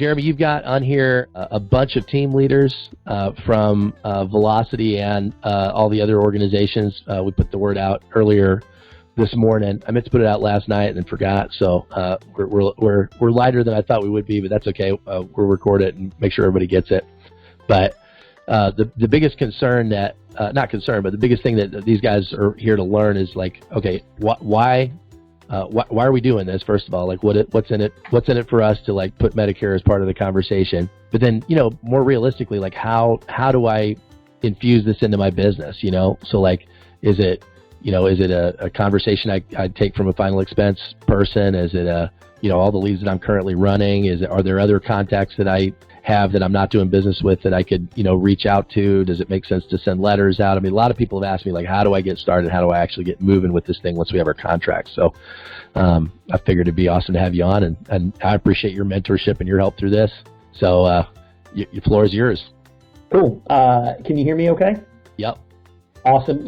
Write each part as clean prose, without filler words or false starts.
Jeremy, you've got on here a bunch of team leaders from Velocity and all the other organizations. We put the word out earlier this morning. I meant to put it out last night and then forgot. So we're lighter than I thought we would be, but that's okay. We'll record it and make sure everybody gets it. But the biggest concern that not concern, but the biggest thing that these guys are here to learn is like, okay, why are we doing this? First of all, like what's in it for us to like put Medicare as part of the conversation? But then, more realistically, like how do I infuse this into my business? So like, is it a conversation I take from a final expense person? Is it all the leads that I'm currently running? Are there other contacts that I have that I'm not doing business with that I could, reach out to? Does it make sense to send letters out? I mean, a lot of people have asked me, like, how do I get started? How do I actually get moving with this thing once we have our contract? So I figured it'd be awesome to have you on, and I appreciate your mentorship and your help through this. So your floor is yours. Cool. Can you hear me okay? Yep. Awesome.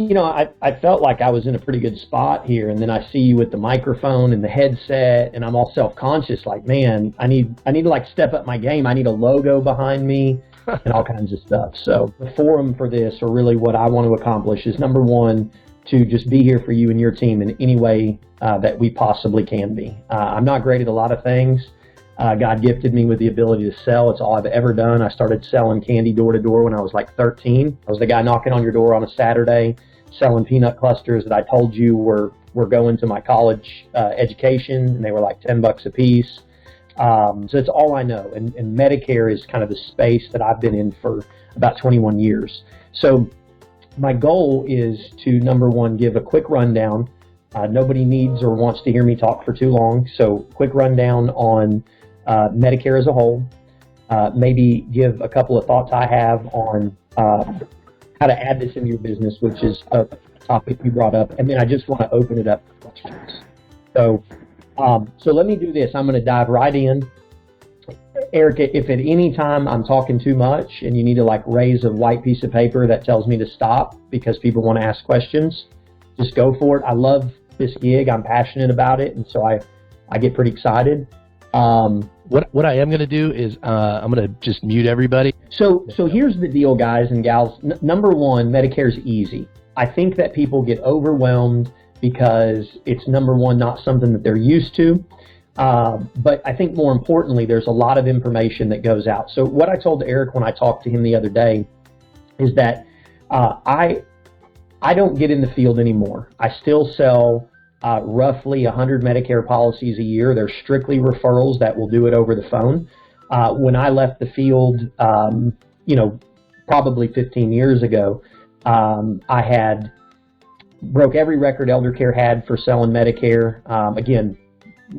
I felt like I was in a pretty good spot here, and then I see you with the microphone and the headset, and I'm all self-conscious, like, man, I need to like step up my game. I need a logo behind me and all kinds of stuff. So the forum for this, or really what I want to accomplish, is number one, to just be here for you and your team in any way that we possibly can be. I'm not great at a lot of things. God gifted me with the ability to sell. It's all I've ever done. I started selling candy door to door when I was like 13. I was the guy knocking on your door on a Saturday, selling peanut clusters that I told you were going to my college education, and they were like $10 a piece. So it's all I know. And Medicare is kind of the space that I've been in for about 21 years. So my goal is to, number one, give a quick rundown. Nobody needs or wants to hear me talk for too long. So quick rundown on Medicare as a whole, maybe give a couple of thoughts I have on how to add this into your business, which is a topic you brought up, and then I just want to open it up for questions. So let me do this. I'm going to dive right in. Eric, if at any time I'm talking too much and you need to like raise a white piece of paper that tells me to stop because people want to ask questions, just go for it. I love this gig. I'm passionate about it, and so I get pretty excited. What I am going to do is I'm going to just mute everybody. So here's the deal, guys and gals. Number one, Medicare's easy. I think that people get overwhelmed because it's, number one, not something that they're used to. But I think more importantly, there's a lot of information that goes out. So what I told Eric when I talked to him the other day is that I don't get in the field anymore. I still sell roughly 100 Medicare policies a year. They're strictly referrals that will do it over the phone. When I left the field, probably 15 years ago, I had broke every record ElderCare had for selling Medicare. Again,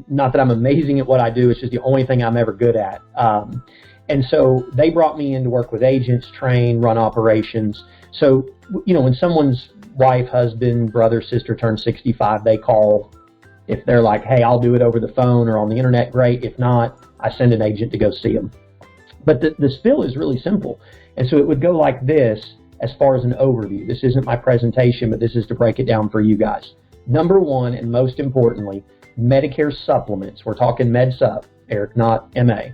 not that I'm amazing at what I do, it's just the only thing I'm ever good at. And so they brought me in to work with agents, train, run operations. So, when someone's wife, husband, brother, sister turns 65, they call. If they're like, hey, I'll do it over the phone or on the internet, great. If not, I send an agent to go see them. But the spill is really simple. And so it would go like this as far as an overview. This isn't my presentation, but this is to break it down for you guys. Number one, and most importantly, Medicare supplements. We're talking Med Sup, Eric, not MA.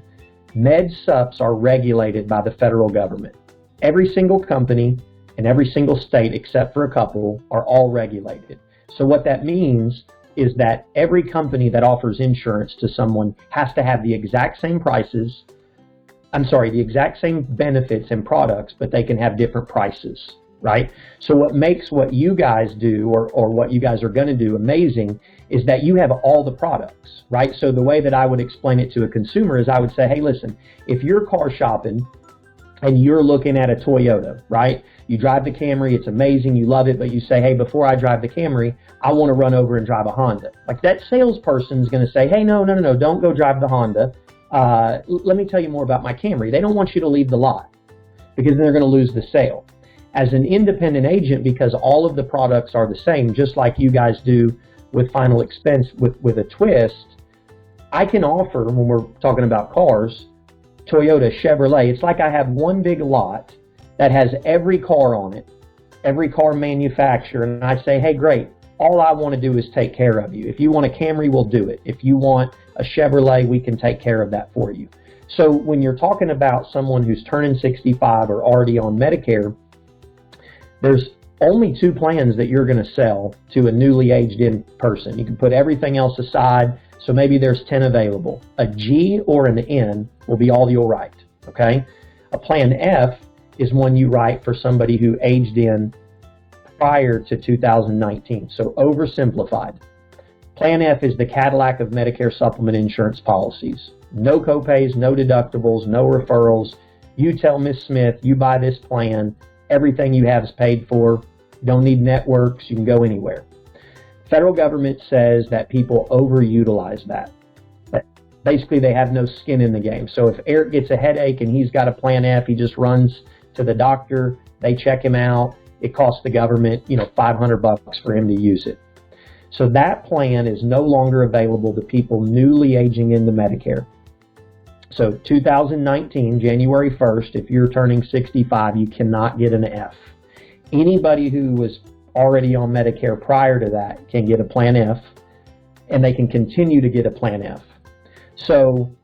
Med Sups are regulated by the federal government. Every single company in every single state, except for a couple, are all regulated. So what that means is that every company that offers insurance to someone has to have the exact same prices, the exact same benefits and products, but they can have different prices, right? So what makes what you guys do or what you guys are going to do amazing is that you have all the products, right? So the way that I would explain it to a consumer is I would say, hey, listen, if you're car shopping and you're looking at a Toyota, right? You drive the Camry, it's amazing, you love it, but you say, hey, before I drive the Camry, I want to run over and drive a Honda. Like that salesperson is going to say, hey, no, don't go drive the Honda. Let me tell you more about my Camry. They don't want you to leave the lot because then they're going to lose the sale. As an independent agent, because all of the products are the same, just like you guys do with Final Expense with a twist, I can offer, when we're talking about cars, Toyota, Chevrolet, it's like I have one big lot that has every car on it, every car manufacturer, and I say, hey, great, all I want to do is take care of you. If you want a Camry, we'll do it. If you want a Chevrolet, we can take care of that for you. So when you're talking about someone who's turning 65 or already on Medicare, there's only 2 plans that you're going to sell to a newly aged in person. You can put everything else aside, so maybe there's 10 available. A G or an N will be all you'll write, okay? A Plan F is one you write for somebody who aged in prior to 2019, so oversimplified. Plan F is the Cadillac of Medicare supplement insurance policies. No copays, no deductibles, no referrals. You tell Miss Smith, you buy this plan, everything you have is paid for. Don't need networks, you can go anywhere. Federal government says that people overutilize that. Basically, they have no skin in the game. So if Eric gets a headache and he's got a Plan F, he just runs to the doctor, they check him out, it costs the government, $500 for him to use it. So that plan is no longer available to people newly aging into Medicare. So 2019, January 1st, if you're turning 65, you cannot get an F. Anybody who was already on Medicare prior to that can get a Plan F, and they can continue to get a Plan F. So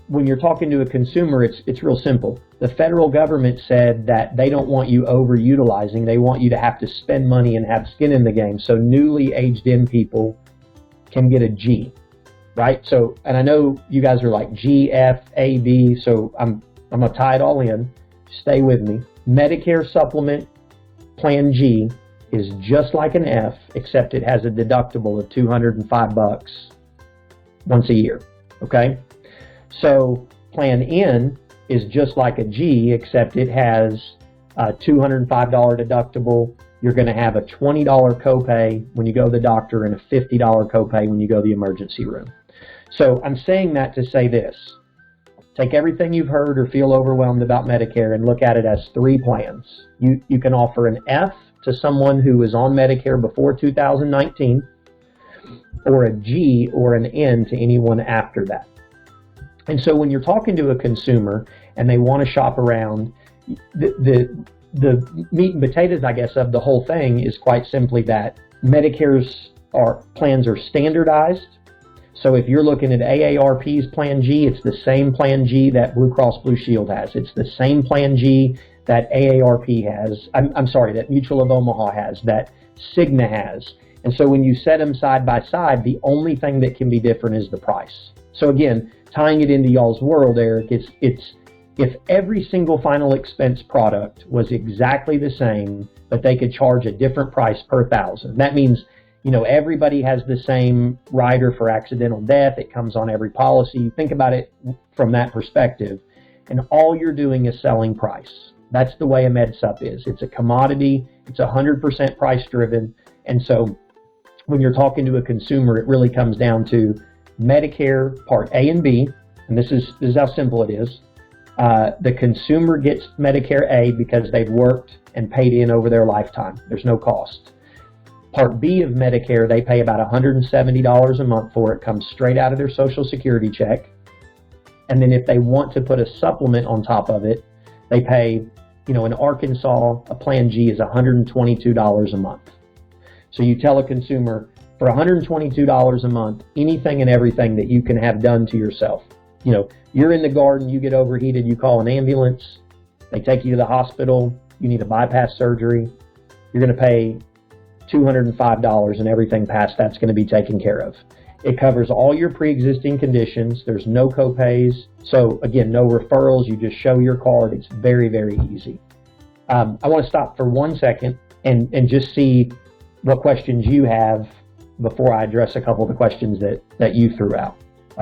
when you're talking to a consumer, it's real simple. The federal government said that they don't want you overutilizing. They want you to have to spend money and have skin in the game. So newly aged in people can get a G, right? So, and I know you guys are like G, F, A, B. So I'm gonna tie it all in. Stay with me. Medicare Supplement Plan G is just like an F, except it has a deductible of $205 once a year. Okay? So Plan N is just like a G, except it has a $205 deductible. You're going to have a $20 copay when you go to the doctor and a $50 copay when you go to the emergency room. So I'm saying that to say this. Take everything you've heard or feel overwhelmed about Medicare and look at it as 3 plans. You can offer an F to someone who was on Medicare before 2019, or a G or an N to anyone after that. And so when you're talking to a consumer and they want to shop around, the meat and potatoes, I guess, of the whole thing is quite simply that Medicare's plans are standardized. So if you're looking at AARP's Plan G, it's the same Plan G that Blue Cross Blue Shield has. It's the same Plan G that AARP has. I'm sorry, that Mutual of Omaha has, that Cigna has. And so when you set them side by side, the only thing that can be different is the price. So again, tying it into y'all's world, Eric, it's if every single final expense product was exactly the same, but they could charge a different price per thousand. That means, everybody has the same rider for accidental death. It comes on every policy. Think about it from that perspective. And all you're doing is selling price. That's the way a MedSup is. It's a commodity. It's 100% price driven. And so when you're talking to a consumer, it really comes down to Medicare Part A and B. And this is how simple it is. The consumer gets Medicare A because they've worked and paid in over their lifetime. There's no cost. Part B of Medicare, they pay about $170 a month for it, comes straight out of their Social Security check. And then if they want to put a supplement on top of it, they pay, in Arkansas, a Plan G is $122 a month. So you tell a consumer, for $122 a month, anything and everything that you can have done to yourself. You're in the garden, you get overheated, you call an ambulance, they take you to the hospital, you need a bypass surgery, you're going to pay $205 and everything past that's going to be taken care of. It covers all your pre-existing conditions. There's no copays. So again, no referrals. You just show your card. It's very, very easy. I want to stop for 1 second and just see what questions you have before I address a couple of the questions that you threw out.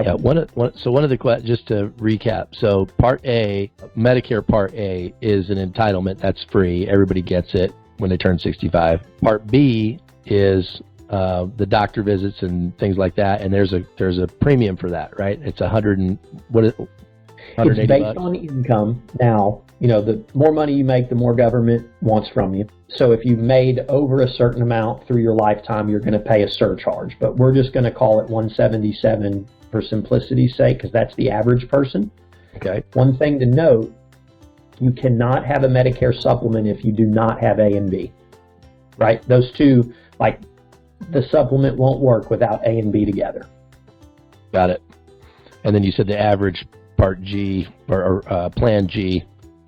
Yeah, one of the just to recap. So Part A, Medicare Part A is an entitlement that's free. Everybody gets it when they turn 65. Part B is the doctor visits and things like that, and there's a premium for that, right? It's $180. It's based on income. Now, the more money you make, the more government wants from you. So if you've made over a certain amount through your lifetime, you're going to pay a surcharge. But we're just going to call it $177 for simplicity's sake, because that's the average person. Okay. One thing to note, you cannot have a Medicare supplement if you do not have A and B, right? Those two, like, the supplement won't work without A and B together. Got it. And then you said the average Part G or Plan G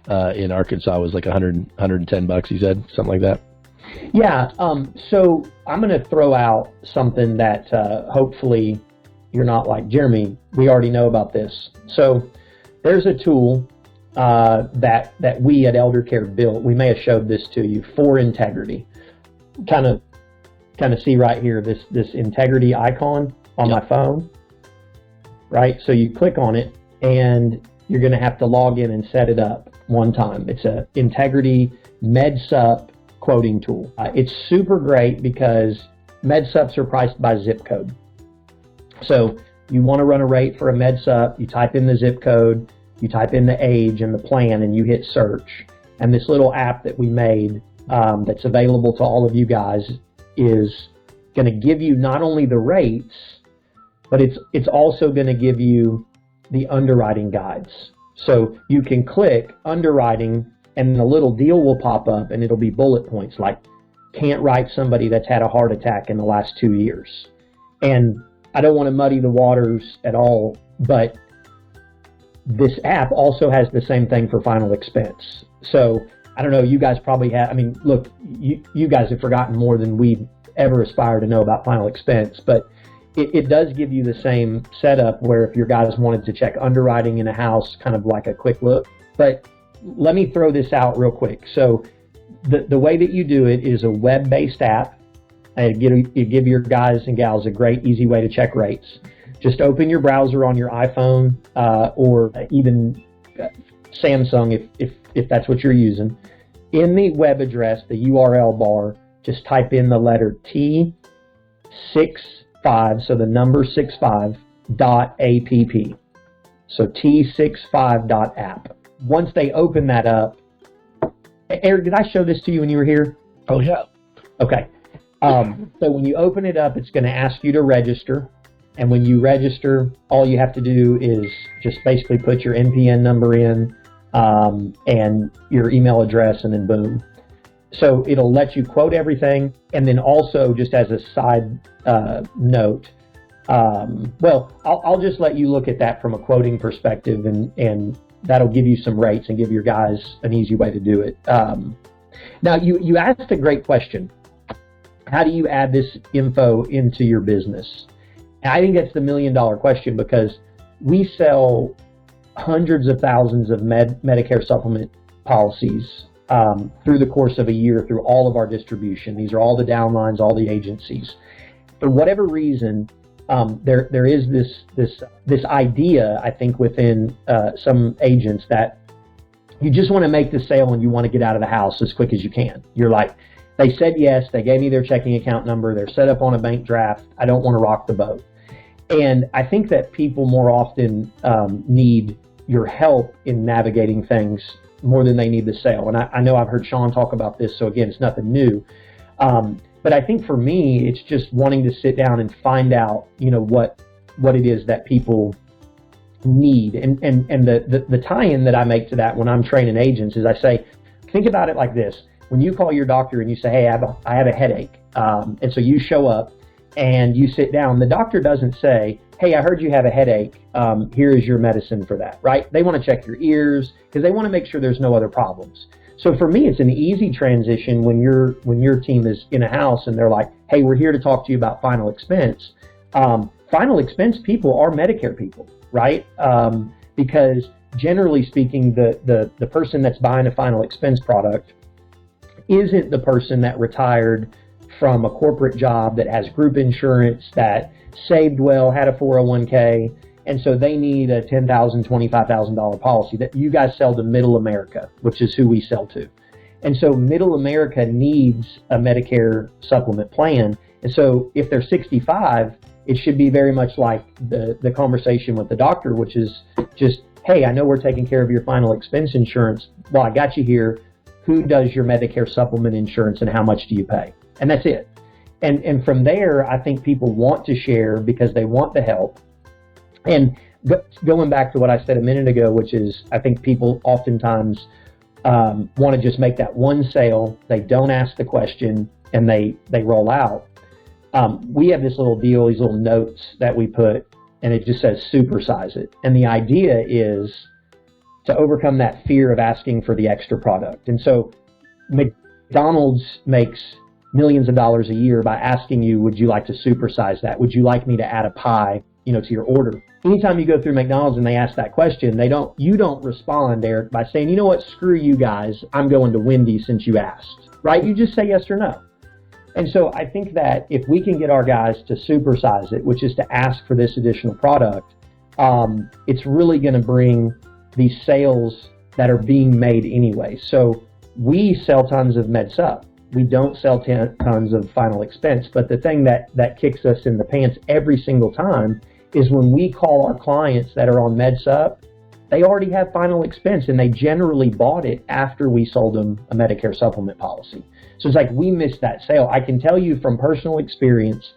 in Arkansas was like $110. He said something like that. Yeah. So I'm going to throw out something that hopefully you're not like, Jeremy, we already know about this. So there's a tool that we at Elder Care built. We may have showed this to you for integrity. Kind of see right here this integrity icon on my phone, right? So you click on it and you're going to have to log in and set it up one time. It's a integrity MedSup quoting tool. It's super great because MedSups are priced by zip code. So you want to run a rate for a MedSup, you type in the zip code, you type in the age and the plan, and you hit search. And this little app that we made that's available to all of you guys is going to give you not only the rates, but it's also going to give you the underwriting guides. So you can click underwriting and a little deal will pop up and it'll be bullet points like can't write somebody that's had a heart attack in the last 2 years. And I don't want to muddy the waters at all, but this app also has the same thing for final expense. So I don't know, you guys probably have, I mean, look, you guys have forgotten more than we ever aspire to know about final expense, but it does give you the same setup where if your guys wanted to check underwriting in a house, kind of like a quick look. But let me throw this out real quick. So the way that you do it is a web-based app. You give your guys and gals a great, easy way to check rates. Just open your browser on your iPhone or even Samsung if that's what you're using. In the web address, the URL bar, just type in the letter T65, so the number 65, .app. So T65.app. Once they open that up, Eric, did I show this to you when you were here? Oh, yeah. Okay. So when you open it up, it's going to ask you to register. And when you register, all you have to do is just basically put your NPN number in and your email address, and then boom. So it'll let you quote everything. And then also, just as a side note, well, I'll just let you look at that from a quoting perspective, and that'll give you some rates and give your guys an easy way to do it. Now, you asked a great question. How do you add this info into your business? And I think that's the $1 million question, because we sell hundreds of thousands of Medicare Supplement policies through the course of a year through all of our distribution. These are all the downlines, all the agencies. For whatever reason, there is this idea, I think, within some agents that you just want to make the sale and you want to get out of the house as quick as you can. You're like, they said yes, they gave me their checking account number, they're set up on a bank draft, I don't want to rock the boat. And I think that people more often need your help in navigating things more than they need the sale. And I know I've heard Sean talk about this, so again, it's nothing new. But I think for me, it's just wanting to sit down and find out, what it is that people need. And the tie-in that I make to that when I'm training agents is I say, think about it like this. When you call your doctor and you say, hey, I have a headache. And so you show up and you sit down, the doctor doesn't say, hey, I heard you have a headache. Here is your medicine for that, right? They want to check your ears because they want to make sure there's no other problems. So for me, it's an easy transition when your team is in a house and they're like, hey, we're here to talk to you about final expense. Final expense people are Medicare people, right? Because generally speaking, the person that's buying a final expense product isn't the person that retired from a corporate job that has group insurance, that saved well, had a 401k, and so they need a $10,000, $25,000 policy that you guys sell to Middle America, which is who we sell to. And so Middle America needs a Medicare supplement plan. And so if they're 65, it should be very much like the conversation with the doctor, which is just, hey, I know we're taking care of your final expense insurance. Well, I got you here. Who does your Medicare supplement insurance and how much do you pay? And that's it. And from there, I think people want to share because they want the help. And going back to what I said a minute ago, which is I think people oftentimes want to just make that one sale. They don't ask the question and they roll out. We have this little deal, these little notes that we put and it just says supersize it. And the idea is to overcome that fear of asking for the extra product. And so McDonald's makes millions of dollars a year by asking you, would you like to supersize that? Would you like me to add a pie, to your order? Anytime you go through McDonald's and they ask that question, you don't respond, Eric, by saying, you know what, screw you guys, I'm going to Wendy's since you asked, right? You just say yes or no. And so I think that if we can get our guys to supersize it, which is to ask for this additional product, it's really going to bring these sales that are being made anyway. So we sell tons of MedSup. We don't sell tons of final expense. But the thing that kicks us in the pants every single time is when we call our clients that are on MedSup, they already have final expense, and they generally bought it after we sold them a Medicare Supplement policy. So it's like we missed that sale. I can tell you from personal experience,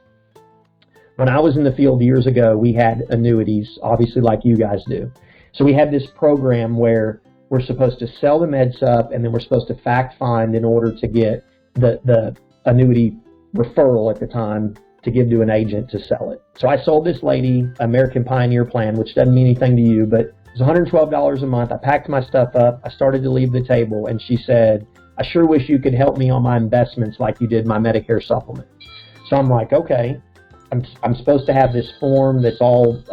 when I was in the field years ago, we had annuities, obviously like you guys do. So we had this program where we're supposed to sell the MedSup, and then we're supposed to fact find in order to get the annuity referral at the time to give to an agent to sell it. So I sold this lady American Pioneer plan, which doesn't mean anything to you, but it was $112 a month. I packed my stuff up. I started to leave the table, and she said, I sure wish you could help me on my investments like you did my Medicare Supplement. So I'm like, okay, I'm supposed to have this form that's all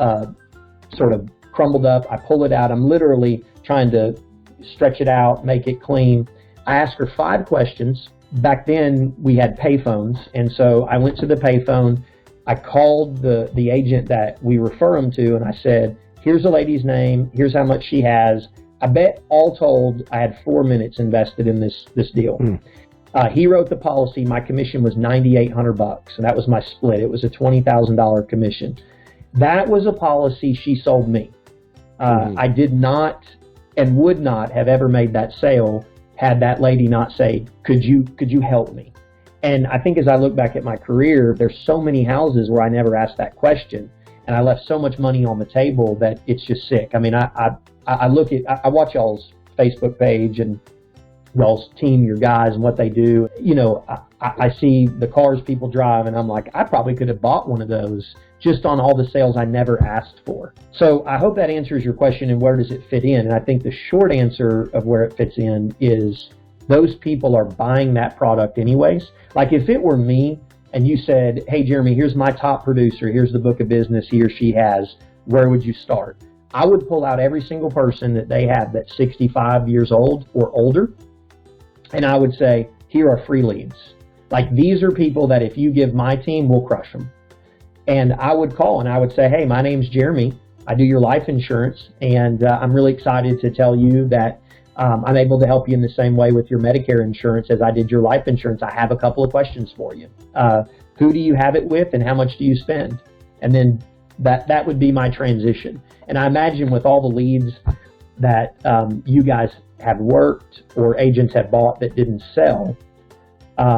sort of crumbled up. I pull it out. I'm literally trying to stretch it out, make it clean. I asked her 5 questions. Back then, we had payphones, and so I went to the payphone. I called the agent that we refer them to, and I said, here's the lady's name. Here's how much she has. I bet all told, I had 4 minutes invested in this deal. He wrote the policy. My commission was $9,800, and that was my split. It was a $20,000 commission. That was a policy she sold me. I did not and would not have ever made that sale had that lady not say, could you help me? And I think as I look back at my career, there's so many houses where I never asked that question, and I left so much money on the table that it's just sick. I mean, I watch y'all's Facebook page and y'all's team, your guys, and what they do. I see the cars people drive, and I'm like, I probably could have bought one of those just on all the sales I never asked for. So I hope that answers your question, and where does it fit in? And I think the short answer of where it fits in is those people are buying that product anyways. Like if it were me and you said, hey, Jeremy, here's my top producer, here's the book of business he or she has, where would you start? I would pull out every single person that they have that's 65 years old or older, and I would say, here are free leads. Like these are people that if you give my team, we'll crush them. And I would call and I would say, hey, my name's Jeremy. I do your life insurance, and I'm really excited to tell you that I'm able to help you in the same way with your Medicare insurance as I did your life insurance. I have a couple of questions for you. Who do you have it with, and how much do you spend? And then that would be my transition. And I imagine with all the leads that you guys have worked or agents have bought that didn't sell,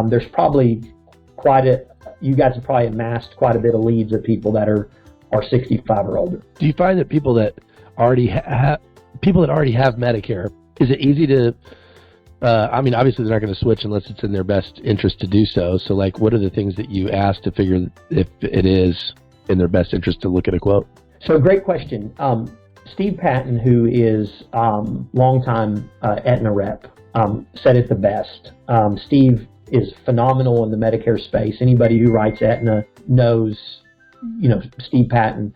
there's probably you guys have probably amassed quite a bit of leads of people that are 65 or older. Do you find that people that already have Medicare, is it easy to, obviously they're not going to switch unless it's in their best interest to do so. So like, what are the things that you ask to figure if it is in their best interest to look at a quote? So great question. Steve Patton, who is longtime Aetna rep, said it the best. Steve is phenomenal in the Medicare space. Anybody who writes Aetna knows, Steve Patton.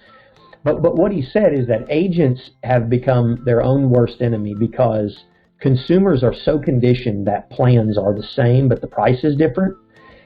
But what he said is that agents have become their own worst enemy because consumers are so conditioned that plans are the same, but the price is different,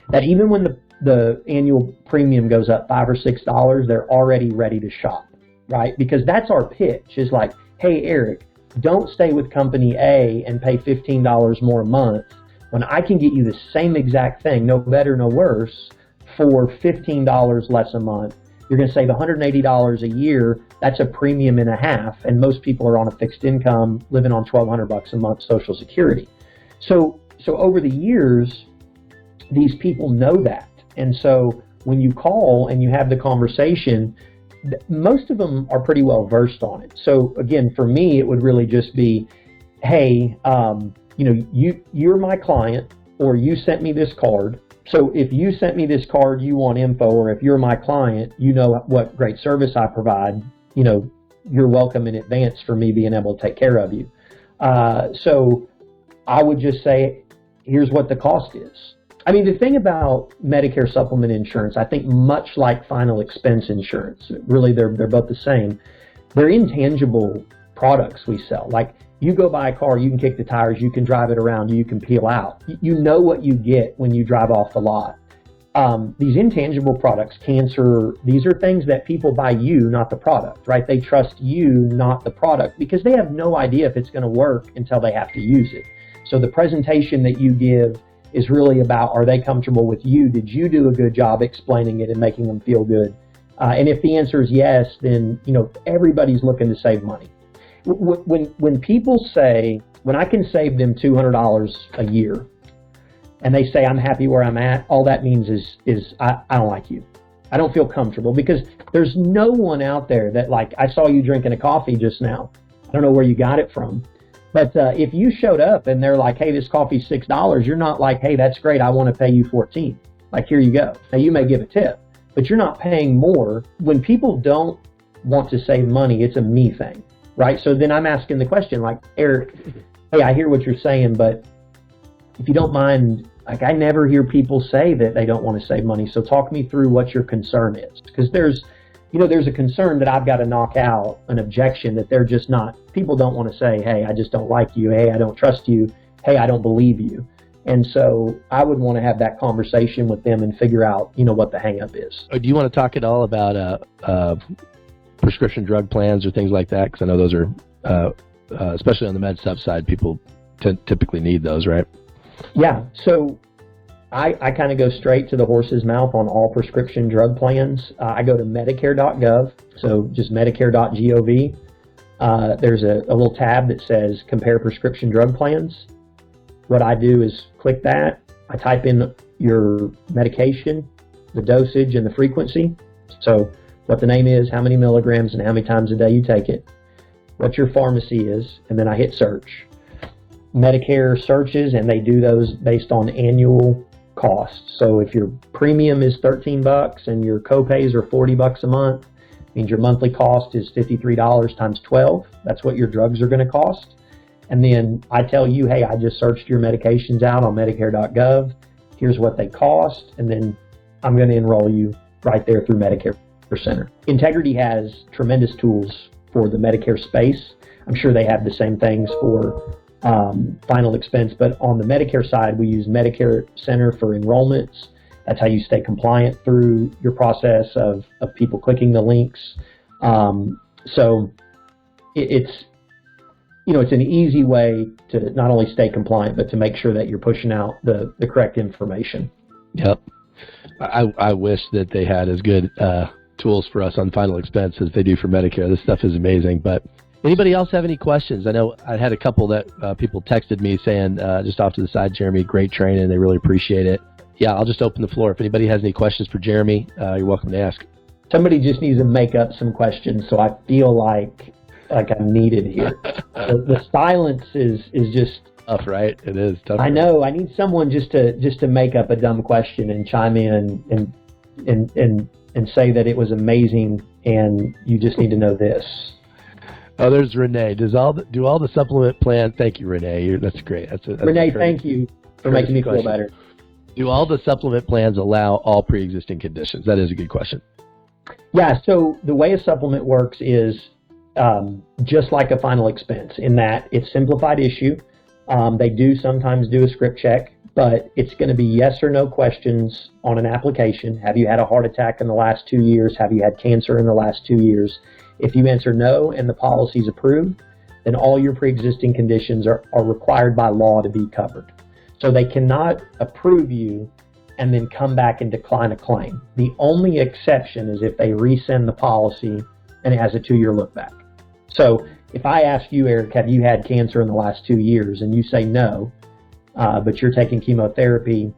that even when the annual premium goes up $5 or $6, they're already ready to shop, right? Because that's our pitch is like, hey, Eric, don't stay with company A and pay $15 more a month when I can get you the same exact thing, no better, no worse, for $15 less a month. You're going to save $180 a year. That's a premium and a half. And most people are on a fixed income, living on $1,200 a month Social Security. So over the years, these people know that. And so when you call and you have the conversation, most of them are pretty well versed on it. So again, for me, it would really just be, hey, you're my client, or you sent me this card, So if you sent me this card, you want info, or if you're my client, you know what great service I provide, you're welcome in advance for me being able to take care of you. So I would just say, here's what the cost is. I mean, the thing about Medicare supplement insurance, I think much like final expense insurance, really they're both the same. They're intangible products we sell. Like, you go buy a car, you can kick the tires, you can drive it around, you can peel out. You know what you get when you drive off the lot. These intangible products, cancer, these are things that people buy you, not the product, right? They trust you, not the product, because they have no idea if it's going to work until they have to use it. So the presentation that you give is really about, are they comfortable with you? Did you do a good job explaining it and making them feel good? And if the answer is yes, then everybody's looking to save money. When people say, when I can save them $200 a year, and they say I'm happy where I'm at, all that means is I don't like you. I don't feel comfortable, because there's no one out there that, like, I saw you drinking a coffee just now. I don't know where you got it from. But if you showed up and they're like, hey, this coffee's $6, you're not like, hey, that's great, I want to pay you $14. Like, here you go. Now, you may give a tip, but you're not paying more. When people don't want to save money, it's a me thing, right? So then I'm asking the question, like, Eric, hey, I hear what you're saying, but if you don't mind, like, I never hear people say that they don't want to save money. So talk me through what your concern is. Because there's a concern that I've got to knock out, an objection that they're just not, people don't want to say, hey, I just don't like you. Hey, I don't trust you. Hey, I don't believe you. And so I would want to have that conversation with them and figure out, what the hang up is. Do you want to talk at all about prescription drug plans or things like that? Because I know those are, especially on the med sup side, people typically need those, right? Yeah. So I kind of go straight to the horse's mouth on all prescription drug plans. I go to Medicare.gov, so just Medicare.gov. There's a little tab that says Compare Prescription Drug Plans. What I do is click that. I type in your medication, the dosage, and the frequency. So what the name is, how many milligrams, and how many times a day you take it, what your pharmacy is, and then I hit search. Medicare searches, and they do those based on annual costs. So if your premium is $13 and your copays are $40 a month, means your monthly cost is $53 times 12. That's what your drugs are going to cost. And then I tell you, hey, I just searched your medications out on Medicare.gov. Here's what they cost. And then I'm going to enroll you right there through Medicare Center. Integrity has tremendous tools for the Medicare space. I'm sure they have the same things for final expense, but on the Medicare side, we use Medicare Center for enrollments. That's how you stay compliant through your process of people clicking the links. So it's an easy way to not only stay compliant, but to make sure that you're pushing out the correct information. Yep. I wish that they had as good tools for us on final expense as they do for Medicare. This stuff is amazing, but anybody else have any questions? I know I had a couple that people texted me saying, just off to the side, Jeremy, great training. They really appreciate it. Yeah, I'll just open the floor. If anybody has any questions for Jeremy, you're welcome to ask. Somebody just needs to make up some questions, so I feel like I'm needed here. The silence is just tough, right? It is tough. I know. I need someone just to make up a dumb question and chime in and say that it was amazing and you just need to know this. Oh, there's Renee. Do all the supplement plans? Thank you, Renee. That's great. That's Renee, thank you for making me feel better. Do all the supplement plans allow all pre-existing conditions? That is a good question. Yeah. So the way a supplement works is just like a final expense in that it's simplified issue. They do sometimes do a script check, but it's going to be yes or no questions on an application. Have you had a heart attack in the last 2 years? Have you had cancer in the last 2 years? If you answer no and the policy is approved, then all your pre-existing conditions are required by law to be covered. So they cannot approve you and then come back and decline a claim. The only exception is if they resend the policy and it has a 2-year look back. So if I ask you, Eric, have you had cancer in the last 2 years, and you say no, but you're taking chemotherapy,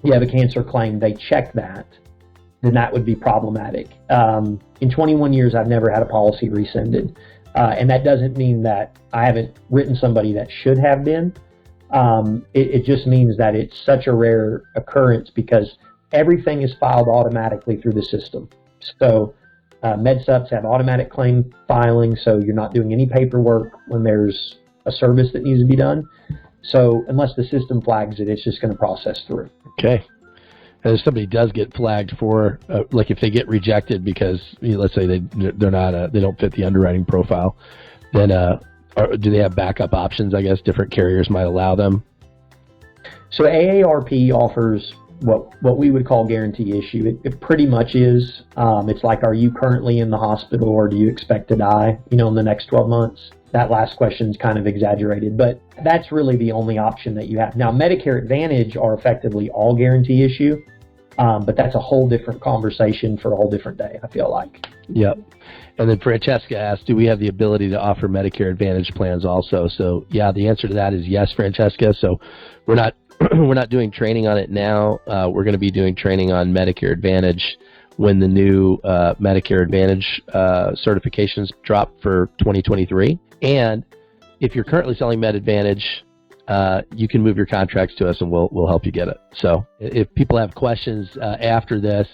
you have a cancer claim, they check that, then that would be problematic. In 21 years, I've never had a policy rescinded. And that doesn't mean that I haven't written somebody that should have been. It just means that it's such a rare occurrence because everything is filed automatically through the system. So MedSups have automatic claim filing, so you're not doing any paperwork when there's a service that needs to be done. So unless the system flags it, it's just going to process through. Okay. And if somebody does get flagged for, like if they get rejected because, let's say they don't fit the underwriting profile, then do they have backup options? I guess different carriers might allow them. So AARP offers what we would call guarantee issue. It pretty much is. It's like, are you currently in the hospital or do you expect to die, in the next 12 months? That last question is kind of exaggerated, but that's really the only option that you have. Now, Medicare Advantage are effectively all guarantee issue, but that's a whole different conversation for a whole different day, I feel like. Yep. And then Francesca asked, do we have the ability to offer Medicare Advantage plans also? So, yeah, the answer to that is yes, Francesca. So we're not we're not doing training on it now. We're going to be doing training on Medicare Advantage when the new Medicare Advantage certifications drop for 2023. And if you're currently selling Med Advantage, you can move your contracts to us and we'll help you get it. So if people have questions after this,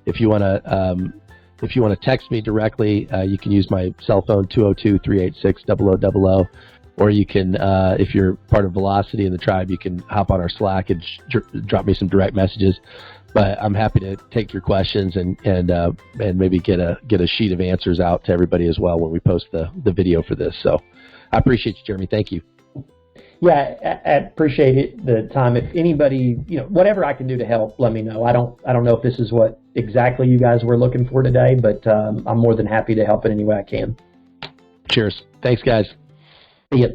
if you want to text me directly, you can use my cell phone 202-386-0000, or you can, if you're part of Velocity in the tribe, you can hop on our Slack and drop me some direct messages. But I'm happy to take your questions and maybe get a sheet of answers out to everybody as well when we post the video for this. So I appreciate you, Jeremy. Thank you. Yeah, I appreciate it, the time. If anybody, whatever I can do to help, let me know. I don't know if this is what exactly you guys were looking for today, but I'm more than happy to help in any way I can. Cheers. Thanks, guys. See ya.